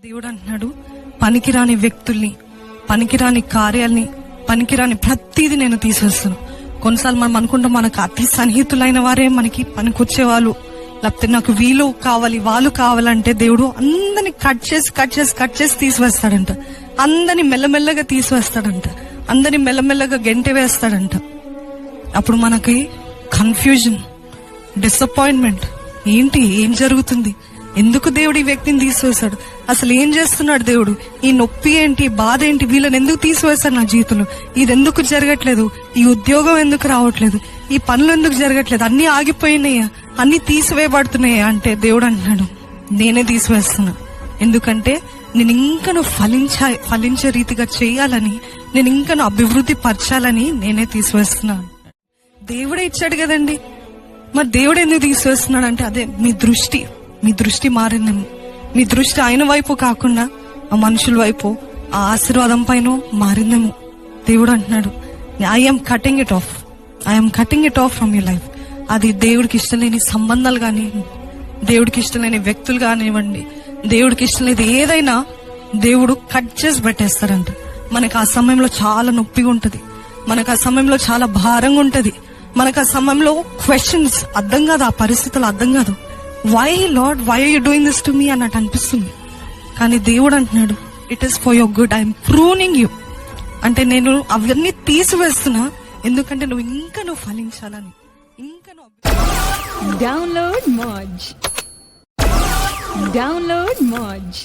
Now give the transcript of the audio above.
దేవుడు అంటున్నాడు, పనికిరాని వ్యక్తుల్ని, పనికిరాని కార్యాల్ని, పనికిరాని ప్రతిదీ నేను తీసేస్తాను. కొన్నిసార్లు మనం అనుకుంటాం మనకు అతి సన్నిహితులైన వారే మనకి పనికొచ్చే వాళ్ళు, లేకపోతే నాకు వీళ్ళు కావాలి వాళ్ళు కావాలంటే దేవుడు అందరిని కట్ చేసి తీసివేస్తాడంట. అందరిని మెల్లమెల్లగా తీసివేస్తాడంట. అందరిని మెల్లమెల్లగా గెంటె వేస్తాడంట. అప్పుడు మనకి కన్ఫ్యూజన్, డిసప్పాయింట్మెంట్, ఏం జరుగుతుంది, ఎందుకు దేవుడు ఈ వ్యక్తిని తీసివేశాడు, అసలు ఏం చేస్తున్నాడు దేవుడు, ఈ నొప్పి ఏంటి, బాధ ఏంటి, వీళ్ళని ఎందుకు తీసివేశాడు నా జీవితంలో, ఇది ఎందుకు జరగట్లేదు, ఈ ఉద్యోగం ఎందుకు రావట్లేదు, ఈ పనులు ఎందుకు జరగట్లేదు, అన్ని ఆగిపోయినాయా, అన్ని తీసివేయబడుతున్నాయా అంటే దేవుడు అంటున్నాడు, నేనే తీసివేస్తున్నా. ఎందుకంటే నేను ఇంకా నువ్వు ఫలించే రీతిగా చేయాలని, నేను ఇంకా నువ్వు అభివృద్ధి పరచాలని నేనే తీసివేస్తున్నా. దేవుడే ఇచ్చాడు కదండి, మరి దేవుడు ఎందుకు తీసివేస్తున్నాడు అంటే అదే మీ దృష్టి మారిందేమో. మీ దృష్టి ఆయన వైపు కాకుండా ఆ మనుషుల వైపు, ఆ ఆశీర్వాదం పైన మారిందేమో. దేవుడు అంటున్నాడు, I'm cutting it off from your life. అది దేవుడికి ఇష్టం లేని సంబంధాలు కానీ, దేవుడికి ఇష్టం లేని వ్యక్తులు కానివ్వండి, దేవుడికి ఇష్టం లేదు ఏదైనా దేవుడు కట్ చేసి పెట్టేస్తాడంట. మనకు ఆ సమయంలో చాలా నొప్పిగా ఉంటది, మనకు ఆ సమయంలో చాలా భారంగా ఉంటది, మనకు ఆ సమయంలో క్వశ్చన్స్ అర్థం కాదు, ఆ పరిస్థితులు అర్థం కాదు. Why lord, why are you doing this to me అన్నట్టు అనిపిస్తుంది. కానీ దేవుడు అంటున్నాడు, it is for your good, I'm pruning you. అంటే నేను అవన్నీ తీసివేస్తున్నా, ఎందుకంటే నువ్వు ఫలించాలని. డౌన్లోడ్ మోజ్.